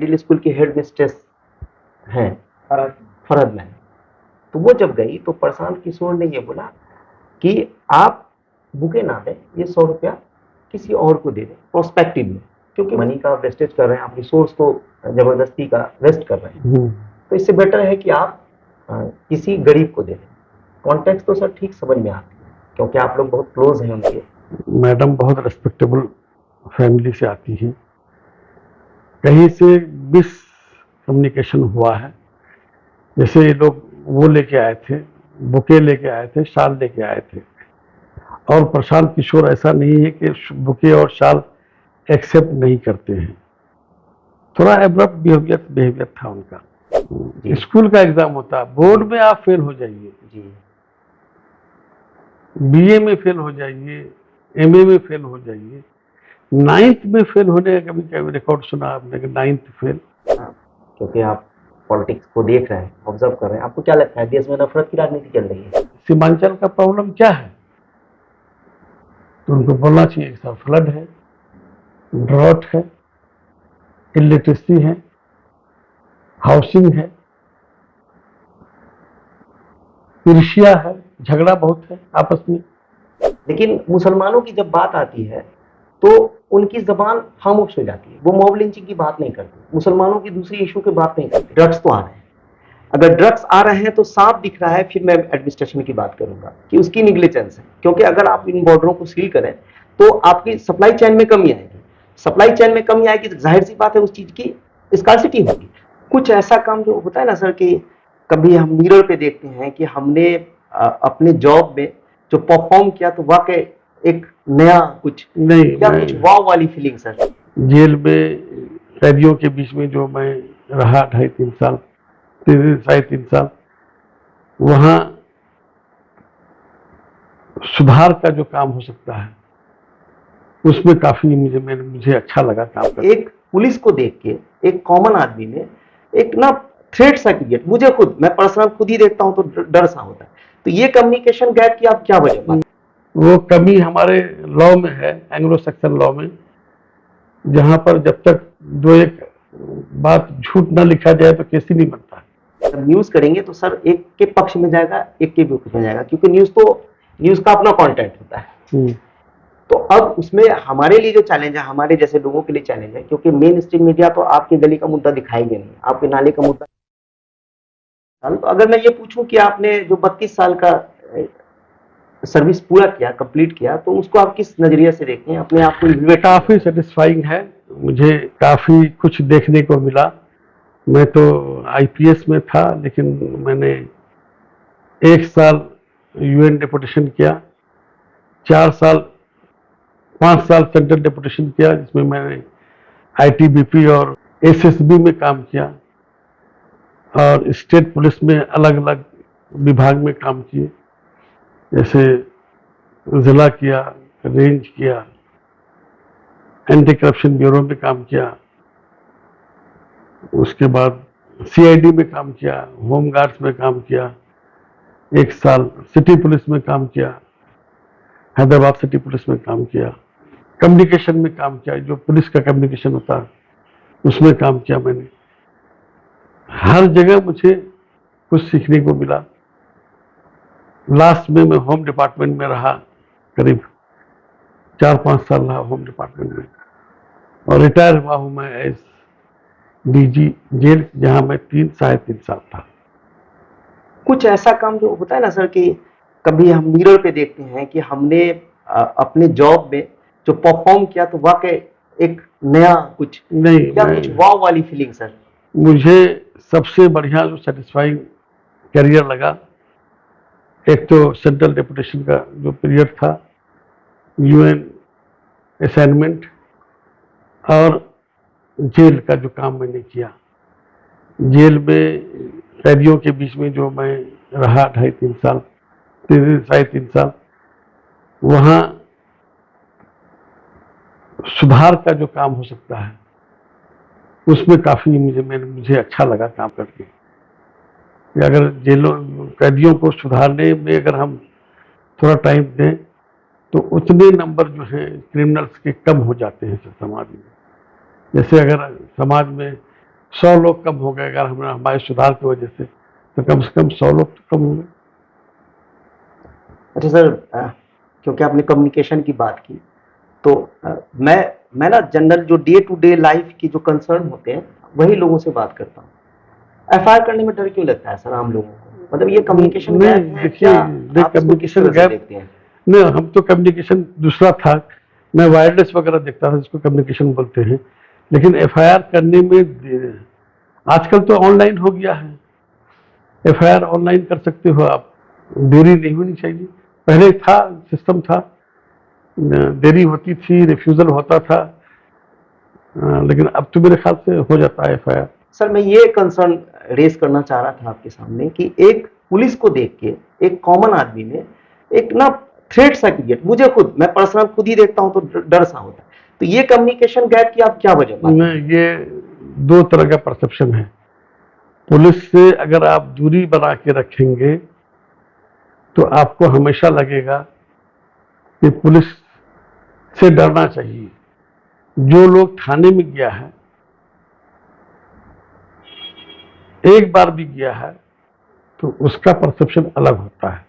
Middle school की head mistress हैं Farhad ma'am. तो वो जब गई तो प्रशांत किशोर ने ये बोला कि आप बुके ना दें, ये 100 रुपया किसी और को दे दें प्रोस्पेक्टिव में, क्योंकि मनी का वेस्टेज कर रहे हैं आप, रिसोर्स को जबरदस्ती का वेस्ट कर रहे हैं। तो इससे बेटर है कि आप किसी गरीब को दे दें। कॉन्टेक्स्ट तो सर ठीक समझ में आती है क्योंकि आप लोग बहुत क्लोज हैं उनके। मैडम बहुत रिस्पेक्टेबल फैमिली से आती हैं, कहीं से मिस कम्युनिकेशन हुआ है। जैसे ये लोग वो लेके आए थे, बुके लेके आए थे, शाल लेके आए थे, और प्रशांत किशोर ऐसा नहीं है कि बुके और शाल एक्सेप्ट नहीं करते हैं। थोड़ा एब्रप्ट बिहेवियर था उनका। स्कूल का एग्जाम होता, बोर्ड में आप फेल हो जाइए, बीए में फेल हो जाइए, एमए में फेल हो जाइए, 9th में फेल होने का कभी रिकॉर्ड सुना आपने कि 9th फेल? क्योंकि आप पॉलिटिक्स को देख रहे हैं, ऑब्जर्व कर रहे हैं, आपको क्या लगता है देश में नफरत की राजनीति चल रही है? सीमांचल का प्रॉब्लम क्या है? तो उनको बोलना चाहिए सर, फ्लड है, ड्रॉट है, इलिटरेसी है, हाउसिंग है, ईर्ष्या है, झगड़ा बहुत है आपस में। लेकिन मुसलमानों की जब बात आती है तो उनकी जबान खामोश हो जाती है, वो मॉब लिंचिंग की बात नहीं करते, मुसलमानों की दूसरी इशू की बात नहीं करते। ड्रग्स तो आ रहे हैं, अगर ड्रग्स आ रहे हैं तो साफ दिख रहा है, फिर मैं एडमिनिस्ट्रेशन की बात करूंगा कि उसकी निग्लिजेंस है, क्योंकि अगर आप इन बॉर्डरों को सील करें तो आपकी सप्लाई चेन में कमी आएगी, सप्लाई चेन में कमी आएगी तो जाहिर सी बात है उस चीज की स्कार्सिटी होगी। कुछ ऐसा काम जो होता है ना सर कि कभी हम मिरर पे देखते हैं कि हमने अपने जॉब में जो परफॉर्म किया तो वाकई एक नया कुछ नहीं, या कुछ वाव वाली फीलिंग सर। जेल में कैदियों के बीच में जो मैं रहा 2.5-3 साल, 3 साल, वहां सुधार का जो काम हो सकता है उसमें काफी मुझे अच्छा लगा काम करके। एक पुलिस को देख के एक कॉमन आदमी में एक ना थ्रेट सा क्रिएट, मुझे खुद, मैं पर्सनल खुद ही देखता हूं तो डर सा होता है। तो ये कम्युनिकेशन गैप की आप क्या वजह पाते? वो कमी हमारे लॉ में है, एंग्लो सेक्शन लॉ में, जहां पर जब तक 2-1 बात झूठ ना लिखा जाए तो केस ही नहीं बनता। जब न्यूज करेंगे तो सर एक के पक्ष में जाएगा, एक के विपक्ष में जाएगा, क्योंकि न्यूज का अपना कंटेंट होता है। तो अब उसमें हमारे लिए जो चैलेंज है, हमारे जैसे लोगों के लिए चैलेंज है, क्योंकि मेन स्ट्रीम मीडिया तो आपके गली का मुद्दा दिखाएंगे नहीं, आपके नाले का मुद्दा। तो अगर मैं ये पूछूं कि आपने जो 32 साल का सर्विस पूरा किया, कंप्लीट किया, तो उसको आप किस नजरिए से देखते हैं अपने आप को? काफी सेटिस्फाइंग है, मुझे काफी कुछ देखने को मिला। मैं तो आईपीएस में था, लेकिन मैंने 1 साल यूएन डेपुटेशन किया, 5 साल सेंट्रल डेपुटेशन किया, जिसमें मैंने आईटीबीपी और एसएसबी में काम किया, और स्टेट पुलिस में अलग अलग विभाग में काम किए, जैसे जिला किया, रेंज किया, एंटी करप्शन ब्यूरो में काम किया, उसके बाद सीआईडी में काम किया, होम गार्ड्स में काम किया, 1 साल सिटी पुलिस में काम किया, हैदराबाद सिटी पुलिस में काम किया, कम्युनिकेशन में काम किया, जो पुलिस का कम्युनिकेशन होता है उसमें काम किया मैंने। हर जगह मुझे कुछ सीखने को मिला। लास्ट में मैं होम डिपार्टमेंट में रहा, करीब 4-5 साल रहा होम डिपार्टमेंट में, और रिटायर हुआ हूं मैं एज डीजी जेल, जहां मैं 3-3.5 साल था। कुछ ऐसा काम जो होता है ना सर कि कभी हम मिरर पे देखते हैं कि हमने अपने जॉब में जो परफॉर्म किया तो वाकई एक नया कुछ नहीं, या कुछ वाव वाली फीलिंग सर। मुझे सबसे बढ़िया जो सेटिस्फाइंग करियर लगा, एक तो सेंट्रल डेपुटेशन का जो पीरियड था, यूएन असाइनमेंट, और जेल का जो काम मैंने किया। जेल में कैदियों के बीच में जो मैं रहा 2.5-3 साल, 3 साल, वहां सुधार का जो काम हो सकता है उसमें काफी मुझे अच्छा लगा काम करके। अगर जेलों कैदियों को सुधारने में अगर हम थोड़ा टाइम दें तो उतने नंबर जो हैं क्रिमिनल्स के कम हो जाते हैं समाज में। जैसे अगर समाज में 100 लोग कम हो गए अगर हमारे सुधार की वजह से, तो कम से कम 100 लोग तो कम हो गए। अच्छा सर, क्योंकि आपने कम्युनिकेशन की बात की, तो मैं ना जनरल जो डे टू डे लाइफ की जो कंसर्न होते हैं वही लोगों से बात करता हूँ। एफआईआर करने में डर क्यों लगता है सर आम लोगों को? मतलब ये कम्युनिकेशन नहीं, गैप है देखिए, क्या? आप इसको किस कम्युनिकेशन तरह से गैप देखते हैं? नहीं, हम तो कम्युनिकेशन दूसरा था। मैं वायरलेस वगैरह देखता था जिसको कम्युनिकेशन बोलते हैं, लेकिन एफआईआर करने में आजकल तो ऑनलाइन हो गया है, एफआईआर ऑनलाइन कर सकते हो आप, देरी नहीं होनी चाहिए। पहले था, सिस्टम था, देरी होती थी, रिफ्यूजल होता था, लेकिन अब तो मेरे ख्याल से हो जाता है एफआईआर। सर मैं ये कंसर्न रेज करना चाह रहा था आपके सामने कि एक पुलिस को देख के एक कॉमन आदमी में एक ना थ्रेट सा क्रिएट, मुझे खुद, मैं पर्सनल खुद ही देखता हूं तो डर सा होता है। तो ये कम्युनिकेशन गैप की आप क्या वजह पाते हैं? ये दो तरह का परसेप्शन है। पुलिस से अगर आप दूरी बना के रखेंगे तो आपको हमेशा लगेगा कि पुलिस से डरना चाहिए। जो लोग थाने में गया है, एक बार भी गया है, तो उसका परसेप्शन अलग होता है,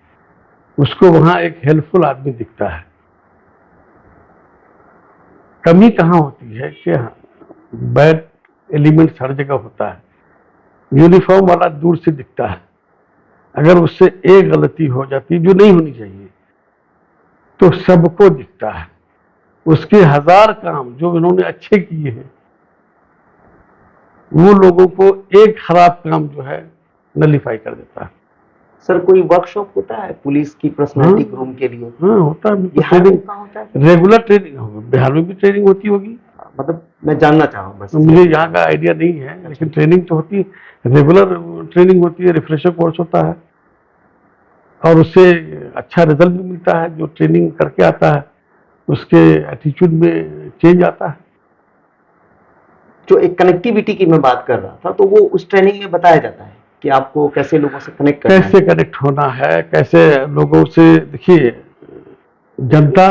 उसको वहां एक हेल्पफुल आदमी दिखता है। कमी कहां होती है कि बैड एलिमेंट्स हर जगह होता है। यूनिफॉर्म वाला दूर से दिखता है, अगर उससे एक गलती हो जाती जो नहीं होनी चाहिए तो सबको दिखता है। उसके 1000 काम जो इन्होंने अच्छे किए हैं, वो लोगों को एक खराब काम जो है नलीफाई कर देता है। सर कोई वर्कशॉप होता है पुलिस की पर्सनालिटी ग्रूम के लिए? हाँ, होता है, बिहार में ट्रेनिंग, कहाँ होता है? रेगुलर ट्रेनिंग होगी। बिहार में भी ट्रेनिंग होती होगी, मतलब मैं जानना चाह रहा हूँ बस। मुझे यहाँ का आइडिया नहीं है, लेकिन ट्रेनिंग तो होती है, रेगुलर ट्रेनिंग होती है, रिफ्रेशर कोर्स होता है, और उससे अच्छा रिजल्ट भी मिलता है। जो ट्रेनिंग करके आता है उसके एटीट्यूड में चेंज आता है। जो एक कनेक्टिविटी की मैं बात कर रहा था, तो वो उस ट्रेनिंग में बताया जाता है कि आपको कैसे लोगों से कनेक्ट करना कैसे है। कनेक्ट होना है, कैसे लोगों से, देखिए, जनता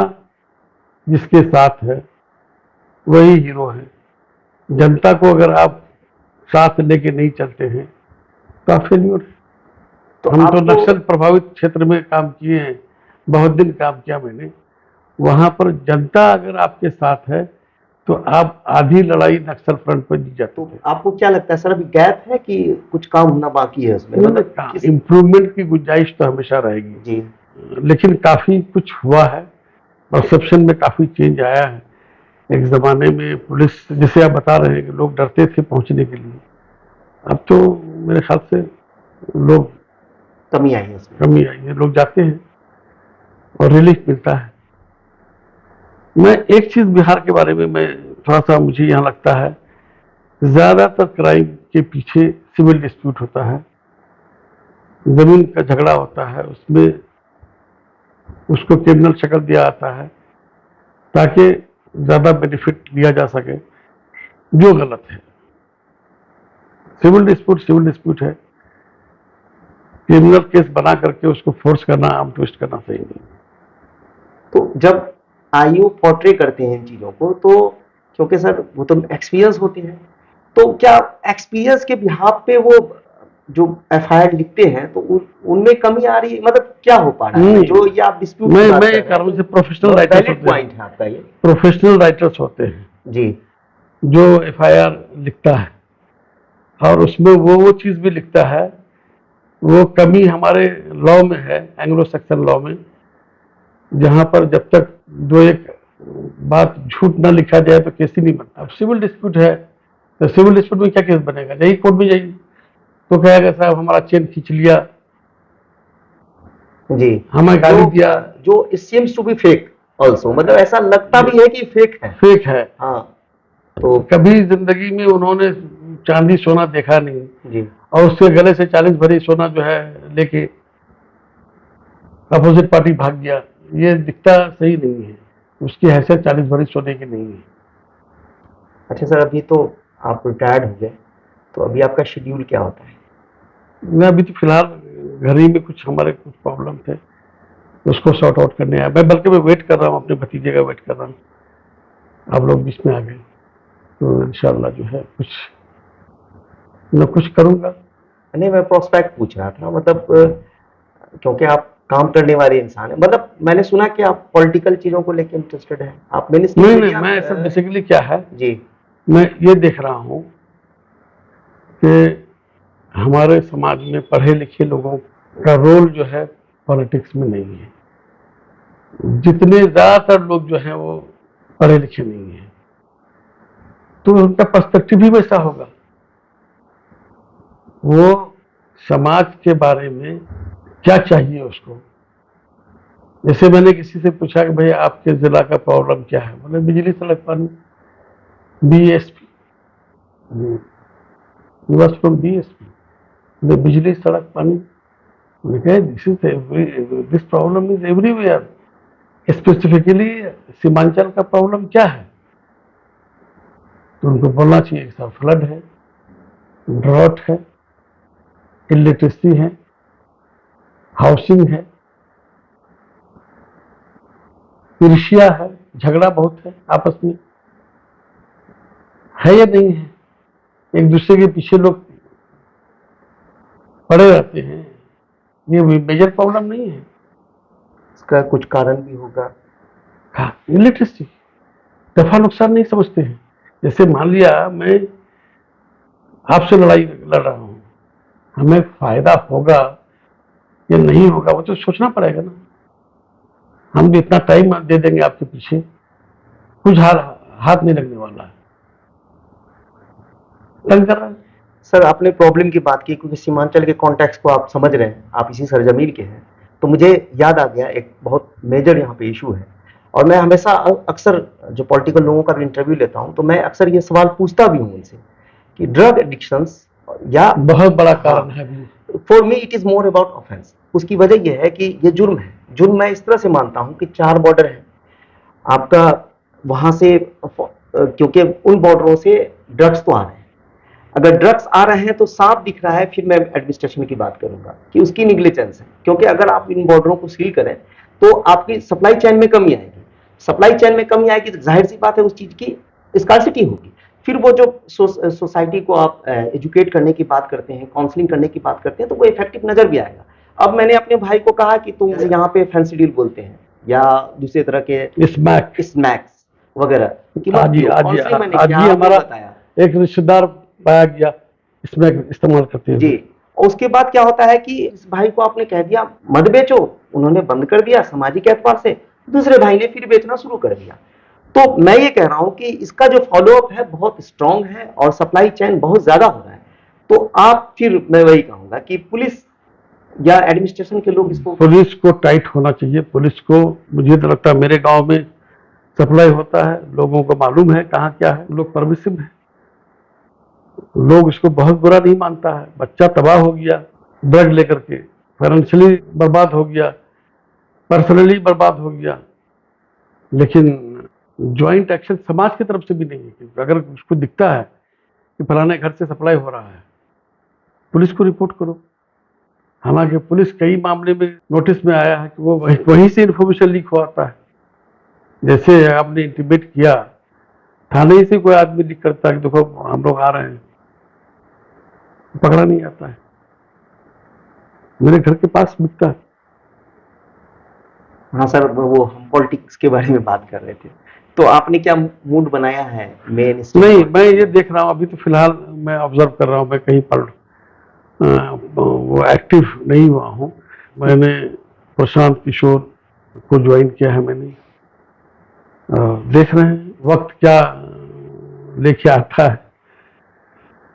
जिसके साथ है वही हीरो है। जनता को अगर आप साथ लेके नहीं चलते हैं तो आप फेल्योर। तो हम तो आपको नक्सल प्रभावित क्षेत्र में काम किए हैं, बहुत दिन काम किया मैंने। वहां पर जनता अगर आपके साथ है तो आप आधी लड़ाई नक्सल फ्रंट पर जीत जाते तो हैं। आपको क्या लगता है सर, अभी गैप है कि कुछ काम होना बाकी है उसमें? मतलब किस... इम्प्रूवमेंट की गुंजाइश तो हमेशा रहेगी जी। लेकिन काफी कुछ हुआ है, परसेप्शन में काफी चेंज आया है। एक जमाने में पुलिस, जैसे आप बता रहे हैं कि लोग डरते थे पहुंचने के लिए, अब तो मेरे ख्याल से लोग, कमी आई है उसमें। कमी आई है, लोग जाते हैं और रिलीफ मिलता है। मैं एक चीज बिहार के बारे में, मैं थोड़ा सा, मुझे यहाँ लगता है ज्यादातर क्राइम के पीछे सिविल डिस्प्यूट होता है, जमीन का झगड़ा होता है, उसमें उसको क्रिमिनल शक्ल दिया जाता है ताकि ज्यादा बेनिफिट लिया जा सके, जो गलत है। सिविल डिस्प्यूट है, क्रिमिनल केस बना करके उसको फोर्स करना, आर्म ट्विस्ट करना सही नहीं। तो जब आईओ पोर्ट्रे करते हैं इन चीजों को, तो क्योंकि सर वो तो एक्सपीरियंस होते हैं, तो क्या एक्सपीरियंस के बिहाफ पे वो जो एफआईआर लिखते हैं तो उनमें कमी आ रही है? मतलब क्या हो पा रहा है जो ये आप डिस्प्यूट की बात कर रहे हैं? से प्रोफेशनल राइटर्स वैलिड होते हैं, पॉइंट है आपका ये। प्रोफेशनल राइटर्स होते हैं जी। जो एफआईआर लिखता है, और उसमें वो चीज भी लिखता है, वो कमी हमारे लॉ में है, एंग्लो सैक्सन लॉ में, जहां पर जब तक दो एक बात झूठ ना लिखा जाए तो केस ही नहीं बनता। अब सिविल डिस्प्यूट है तो सिविल डिस्प्यूट में क्या केस बनेगा? यही कोर्ट में जाइए तो कहेगा साहब हमारा चेन खींच लिया, जी, हमें गाली दिया, जो it seems to be fake also, मतलब ऐसा लगता भी है कि फेक है। फेक है। हाँ, तो कभी जिंदगी में उन्होंने चांदी सोना देखा नहीं जी, और उसके गले से 40 भरी सोना जो है लेके अपोजिट पार्टी भाग गया, ये दिखता सही नहीं है। उसकी हैसियत 40 भरी सोने की नहीं है। अच्छा सर, अभी तो आप रिटायर्ड हो गए, तो अभी आपका शेड्यूल क्या होता है? मैं अभी तो फिलहाल घर ही में, कुछ हमारे कुछ प्रॉब्लम थे उसको सॉर्ट आउट करने आया। मैं बल्कि मैं वेट कर रहा हूँ, अपने भतीजे का वेट कर रहा हूँ। आप लोग बीच में आ गए तो इंशाल्लाह जो है कुछ मैं कुछ करूंगा। नहीं, मैं प्रोस्पेक्ट पूछ रहा था, मतलब क्योंकि आप काम करने वाले इंसान हैं, मतलब मैंने सुना कि आप पॉलिटिकल चीजों को लेकर इंटरेस्टेड हैं, आप मिनिस्ट्री नहीं के नहीं, लिए मैं सर बेसिकली क्या है, जी मैं ये देख रहा हूँ कि हमारे समाज में पढ़े लिखे लोगों का रोल जो है पॉलिटिक्स में नहीं है। जितने ज्यादातर लोग जो हैं वो पढ़े लिखे नहीं हैं, तो उनका पर्सपेक्टिव भी वैसा होगा। वो समाज के बारे में क्या चाहिए उसको। जैसे मैंने किसी से पूछा कि भाई आपके जिला का प्रॉब्लम क्या है, बोले बिजली सड़क पानी। बीएसपी, वॉज फ्रॉम बीएसपी, बिजली सड़क पानी। This problem is everywhere, specifically Seemanchal का प्रॉब्लम क्या है। तो उनको बोलना चाहिए कि सर फ्लड है, ड्रॉट है, इलेक्ट्रिसिटी है, हाउसिंग है, ईर्ष्या है, झगड़ा बहुत है आपस में, है या नहीं है। एक दूसरे के पीछे लोग पड़े रहते हैं, ये मेजर प्रॉब्लम नहीं है। इसका कुछ कारण भी होगा। हाँ, इलेक्ट्रिसिटी दफा नुकसान नहीं समझते हैं। जैसे मान लिया मैं आपसे लड़ाई लड़ रहा हूं, हमें फायदा होगा या नहीं होगा वो तो सोचना पड़ेगा ना। हम भी इतना टाइम दे देंगे आपके पीछे, कुछ हाथ नहीं लगने वाला है। लग कर रहा है। सर, आपने प्रॉब्लम की बात की, क्योंकि सीमांचल के कॉन्टेक्स्ट को आप समझ रहे हैं, आप इसी सरजमीन के हैं, तो मुझे याद आ गया एक बहुत मेजर यहाँ पे इशू है। और मैं हमेशा अक्सर जो पॉलिटिकल लोगों का भी इंटरव्यू लेता हूँ, तो मैं अक्सर ये सवाल पूछता भी हूँ उनसे कि ड्रग एडिक्शंस या बहुत बड़ा कारण है अभी। For me it is more about offence. उसकी वजह यह है कि ये जुर्म है। जुर्म मैं इस तरह से मानता हूँ कि 4 बॉर्डर है आपका, वहां से क्योंकि उन बॉर्डरों से ड्रग्स तो आ रहे हैं। अगर ड्रग्स आ रहे हैं तो साफ दिख रहा है, फिर मैं एडमिनिस्ट्रेशन की बात करूंगा कि उसकी निग्लिजेंस है, क्योंकि अगर आप इन बॉर्डरों को सील करें तो आपकी सप्लाई चेन में कमी आएगी। सप्लाई चेन में कमी आएगी तो जाहिर सी बात है उस चीज की स्कार्सिटी होगी। फिर वो जो सोसाइटी को आप एजुकेट करने की बात करते हैं, काउंसलिंग करने की बात करते हैं, तो वो इफेक्टिव नजर भी आएगा। अब मैंने अपने भाई को कहा कि तुम यहाँ पे फैंसी डील बोलते हैं या दूसरे तरह के स्मैक्स वगैरह कि मत पियो, काउंसलिंग मैंने किया, आपने हमारा बताया एक रिश्तेदार पाया गया इसमें इस्तेमाल करते हैं जी। और उसके बाद क्या होता है कि इस भाई को आपने कह दिया मत बेचो, उन्होंने बंद कर दिया सामाजिक एतबार से, दूसरे भाई ने फिर बेचना शुरू कर दिया। तो मैं ये कह रहा हूं कि इसका जो फॉलोअप है बहुत स्ट्रांग है और सप्लाई चेन बहुत ज्यादा हो रहा है। तो आप फिर मैं वही कहूंगा कि पुलिस या एडमिनिस्ट्रेशन के लोग इसको, पुलिस को टाइट होना चाहिए। पुलिस को, मुझे तो लगता है मेरे गांव में सप्लाई होता है, लोगों को मालूम है कहाँ क्या है, लोग परमिसिव है, लोग इसको बहुत बुरा नहीं मानता है। बच्चा तबाह हो गया ड्रग लेकर के, फाइनेंशियली बर्बाद हो गया, पर्सनली बर्बाद हो गया, लेकिन ज्वाइंट एक्शन समाज की तरफ से भी नहीं है। अगर उसको दिखता है कि फलाने घर से सप्लाई हो रहा है, पुलिस को रिपोर्ट करो। हालांकि पुलिस कई मामले में नोटिस में आया है कि वो वहीं से इन्फॉर्मेशन लीक होता है। जैसे आपने इंटीमेट किया, थाने ही से कोई आदमी लीक करता है कि देखो हम लोग आ रहे हैं, पकड़ा नहीं आता है। मेरे घर के पास बिकता है। हाँ सर, वो हम पॉलिटिक्स के बारे में बात कर रहे थे, तो आपने क्या मूड बनाया है मेन? नहीं, मैं ये देख रहा हूँ, अभी तो फिलहाल मैं ऑब्जर्व कर रहा हूँ, मैं कहीं पर वो एक्टिव नहीं हुआ हूँ। मैंने प्रशांत किशोर को ज्वाइन किया है मैंने। देख रहे हैं वक्त क्या लेके आता है।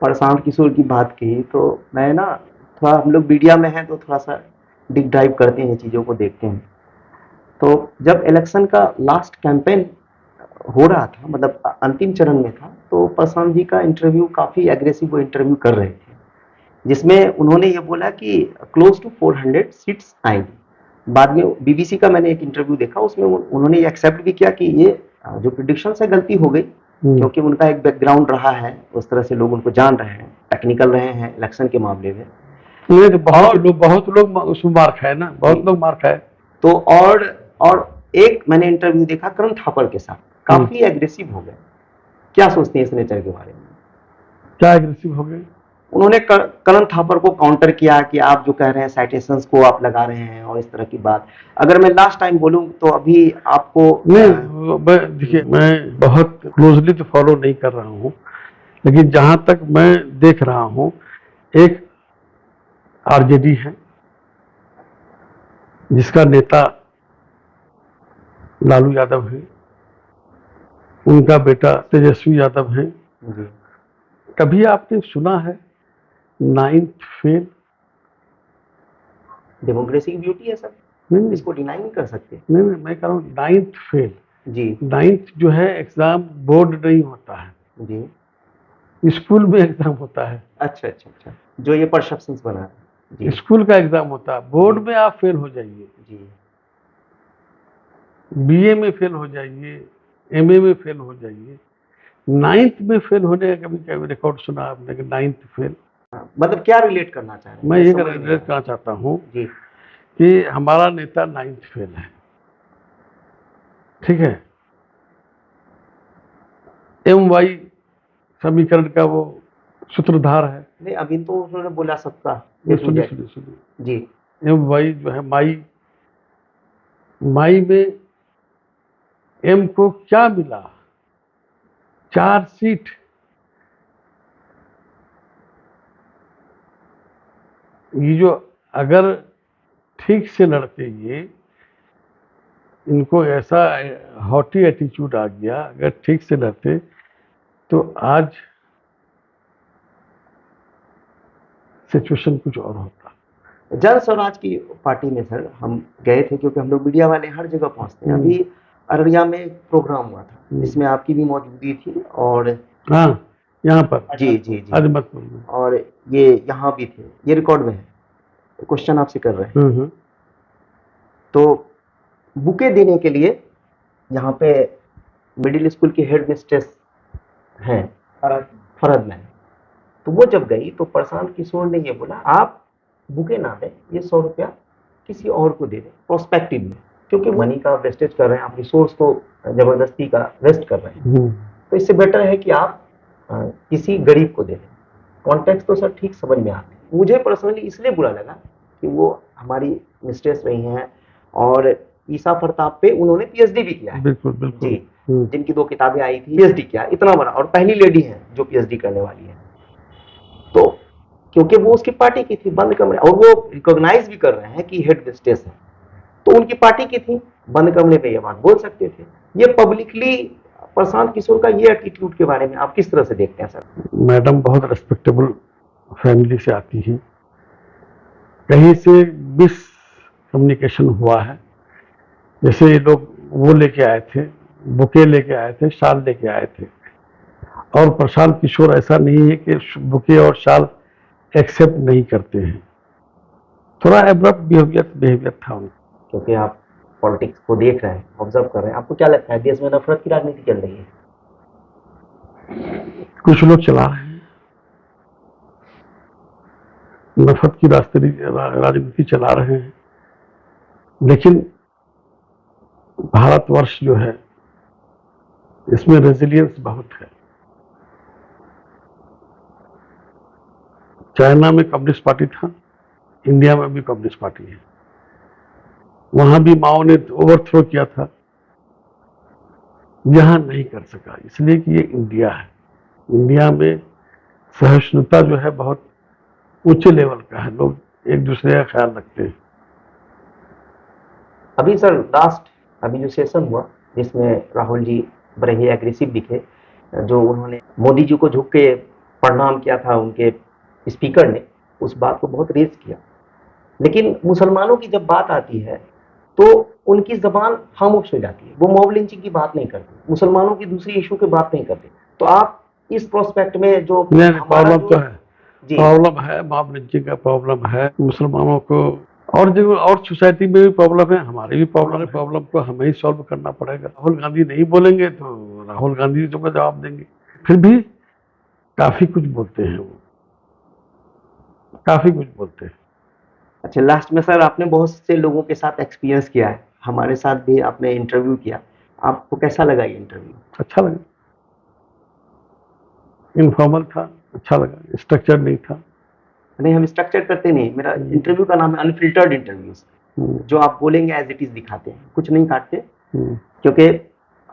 प्रशांत किशोर की बात की तो मैं ना, थोड़ा हम लोग मीडिया में हैं तो थोड़ा सा डीप डाइव करते हैं, चीज़ों को देखते हैं। तो जब इलेक्शन का लास्ट कैंपेन हो रहा था, मतलब अंतिम चरण में था, तो प्रशांत जी का इंटरव्यू काफ़ी एग्रेसिव वो इंटरव्यू कर रहे थे, जिसमें उन्होंने ये बोला कि क्लोज टू 400 सीट्स आएंगी। बाद में बीबीसी का मैंने एक इंटरव्यू देखा, उसमें उन्होंने ये एक्सेप्ट भी किया कि ये जो प्रिडिक्शन है गलती हो गई, क्योंकि उनका एक बैकग्राउंड रहा है, उस तरह से लोग उनको जान रहे हैं, टेक्निकल रहे हैं इलेक्शन के मामले में। नहीं तो बहुत लोग उसमें मार खाए ना, बहुत लोग मार खाए। तो और एक मैंने इंटरव्यू देखा करण थापड़ के साथ, काफी एग्रेसिव हो गए। क्या सोचते हैं इस नेचर के बारे में? क्या एग्रेसिव हो गए? उन्होंने करण थापर को काउंटर किया कि आप जो कह रहे हैं साइटेशंस को आप लगा रहे हैं और इस तरह की बात। अगर मैं लास्ट टाइम बोलूं तो अभी आपको नहीं, देखिए मैं बहुत क्लोजली तो फॉलो नहीं कर रहा हूँ, लेकिन जहां तक मैं देख रहा हूँ, एक आरजेडी है जिसका नेता लालू यादव है, उनका बेटा तेजस्वी यादव है। जी, कभी आपने सुना है 9th फेल? डेमोक्रेसी की ब्यूटी है सर, नहीं इसको डिनाई नहीं कर सकते। नहीं, मैं कह रहा हूँ 9th फेल। जी 9th जो है एग्जाम बोर्ड नहीं होता है, जी, स्कूल में एग्जाम होता है। अच्छा अच्छा अच्छा, जो ये परसेप्शंस बना है। जी स्कूल का एग्जाम होता है, बोर्ड में आप फेल हो जाइए, जी, बीए में फेल हो जाइए, एमए में फेल हो जाइए, 9th में फेल होने का कभी कभी रिकॉर्ड सुना आपने कि 9th फेल? हाँ, मतलब क्या रिलेट करना चाह रहे हैं, मैं ये समझ नहीं रिलेट आया। करना चाहता हूँ जी कि हमारा नेता 9th फेल है, ठीक है, MY समीकरण का वो सूत्रधार है। नहीं, अभी तो उन्होंने बोला सबका ये A to सुनिए Z। सुनिए सुनिए, जी MY जो है माई, माई में M को क्या मिला? 4 सीट। ये जो अगर ठीक से लड़ते, ये इनको ऐसा हॉटी एटीट्यूड आ गया, अगर ठीक से लड़ते तो आज सिचुएशन कुछ और होता। जन स्वराज की पार्टी में सर हम गए थे, क्योंकि हम लोग मीडिया वाले हर जगह पहुंचते हैं। अभी अररिया में एक प्रोग्राम हुआ था जिसमें आपकी भी मौजूदगी थी, और हाँ, यहाँ पर जी जी जी, अजमतपुर में। और ये यहाँ भी थे, ये रिकॉर्ड में है, क्वेश्चन आपसे कर रहे हैं। तो बुके देने के लिए यहाँ पे मिडिल स्कूल की हेड मिस्ट्रेस हैं फरहद मैम, तो वो जब गई तो प्रशांत किशोर ने ये बोला आप बुके ना दें, ये 100 रुपया किसी और को दे दें प्रोस्पेक्टिव में, क्योंकि मनी का वेस्टेज कर रहे हैं आप, रिसोर्स को जबरदस्ती का वेस्ट कर रहे हैं, तो इससे बेटर है कि आप किसी गरीब को दे दें। कॉन्टेक्स्ट तो सर ठीक समझ में आते हैं। मुझे पर्सनली इसलिए बुरा लगा कि वो हमारी मिस्ट्रेस रही हैं, और ईसा फरताब पे उन्होंने पीएचडी भी किया है। बिल्कुल बिल्कुल जी, जिनकी 2 किताबें आई थी, पीएचडी किया, इतना बड़ा, और पहली लेडी है जो पीएचडी करने वाली है। तो क्योंकि वो उसकी पार्टी की थी, बंद कमरे, और वो रिकॉग्नाइज भी कर रहे हैं कि हेड मिस्ट्रेस है, तो उनकी पार्टी की थी, बंद कमरे में ये बात बोल सकते थे। ये पब्लिकली प्रशांत किशोर का ये एटीट्यूड के बारे में आप किस तरह से देखते हैं सर? मैडम बहुत रिस्पेक्टेबल फैमिली से आती है, कहीं से मिस कम्युनिकेशन हुआ है। जैसे ये लोग वो लेके आए थे, बुके लेके आए थे, शाल लेके आए थे, और प्रशांत किशोर ऐसा नहीं है कि बुके और शाल एक्सेप्ट नहीं करते हैं, थोड़ा एब्रप्ट बिहेवियर था उनका। क्योंकि आप पॉलिटिक्स को देख रहे हैं, ऑब्जर्व कर रहे हैं, आपको क्या लगता है देश में नफरत की राजनीति चल रही है? कुछ लोग चला रहे हैं, नफरत की राजनीति चला रहे हैं, लेकिन भारतवर्ष जो है इसमें रेजिलियंस बहुत है। चाइना में कम्युनिस्ट पार्टी था, इंडिया में भी कम्युनिस्ट पार्टी है, वहां भी माओ ने ओवरथ्रो किया था, यहां नहीं कर सका, इसलिए कि ये इंडिया है। इंडिया में सहिष्णुता जो है बहुत ऊंचे लेवल का है, लोग एक दूसरे का ख्याल रखते हैं। अभी सर लास्ट अभी जो सेशन हुआ जिसमें राहुल जी बड़े ही एग्रेसिव दिखे, जो उन्होंने मोदी जी को झुक के प्रणाम किया था, उनके स्पीकर ने उस बात को बहुत रेज किया, लेकिन मुसलमानों की जब बात आती है तो उनकी जबान खामोश हो जाती है, वो मॉब लिंचिंग की बात नहीं करते, मुसलमानों की दूसरी इशू की बात नहीं करते। तो आप इस प्रोस्पेक्ट में जो प्रॉब्लम तो है, प्रॉब्लम है, मॉब लिंचिंग का प्रॉब्लम है मुसलमानों को, और जो और सोसाइटी में भी प्रॉब्लम है, हमारे भी प्रॉब्लम है, प्रॉब्लम को हमें ही सॉल्व करना पड़ेगा। राहुल गांधी नहीं बोलेंगे तो राहुल गांधी तो जवाब देंगे, फिर भी काफी कुछ बोलते हैं वो, काफी कुछ बोलते हैं। अच्छा, लास्ट में सर आपने बहुत से लोगों के साथ एक्सपीरियंस किया है, हमारे साथ भी आपने इंटरव्यू किया, आपको कैसा लगा ये इंटरव्यू? अच्छा लगा, इनफॉर्मल था, अच्छा लगा, स्ट्रक्चर नहीं था। नहीं, हम स्ट्रक्चर करते नहीं। मेरा इंटरव्यू का नाम है अनफिल्टर्ड इंटरव्यूज। जो आप बोलेंगे एज इट इज दिखाते हैं, कुछ नहीं काटते। क्योंकि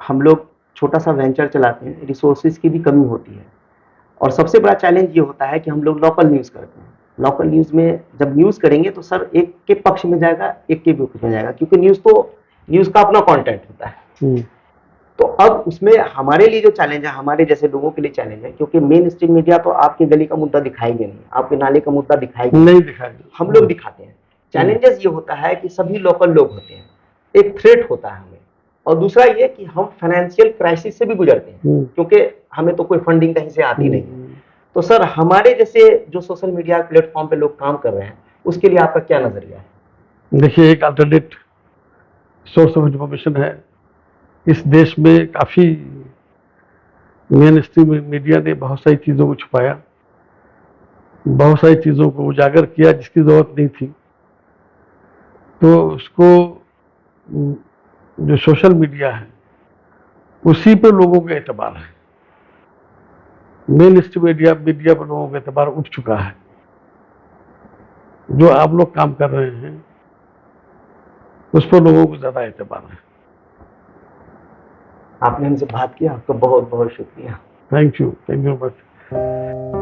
हम लोग छोटा सा वेंचर चलाते हैं, रिसोर्सेज की भी कमी होती है। और सबसे बड़ा चैलेंज ये होता है कि हम लोग लोकल न्यूज़ करते हैं। लोकल न्यूज़ में जब न्यूज़ करेंगे तो सर एक के पक्ष में जाएगा, एक के विपक्ष में जाएगा, क्योंकि न्यूज़ का अपना कंटेंट होता है। तो अब उसमें हमारे लिए जो चैलेंज है, हमारे जैसे लोगों के लिए चैलेंज है, क्योंकि मेन स्ट्रीम मीडिया तो आपके गली का मुद्दा दिखाएगी नहीं, आपके नाले का मुद्दा दिखाएगी नहीं दिखाएगा, हम लोग दिखाते हैं। चैलेंजेस ये होता है कि सभी लोकल लोग होते हैं, एक थ्रेट होता है हमें। और दूसरा ये कि हम फाइनेंशियल क्राइसिस से भी गुजरते हैं, क्योंकि हमें तो कोई फंडिंग कहीं से आती नहीं है। तो सर हमारे जैसे जो सोशल मीडिया प्लेटफॉर्म पे लोग काम कर रहे हैं, उसके लिए आपका क्या नजरिया है? देखिए, एक अल्टरनेट सोर्स ऑफ इंफॉर्मेशन है। इस देश में काफ़ी मेन स्ट्रीम मीडिया ने बहुत सारी चीज़ों को छुपाया, बहुत सारी चीज़ों को उजागर किया जिसकी ज़रूरत नहीं थी। तो उसको जो सोशल मीडिया है उसी पे लोगों का एतबार है। मेन स्ट्रीम मीडिया पर लोगों का एतबार उठ चुका है। जो आप लोग काम कर रहे हैं उस पर लोगों को ज़्यादा एतबार है। आपने हमसे बात किया, आपका बहुत बहुत शुक्रिया। Thank you much.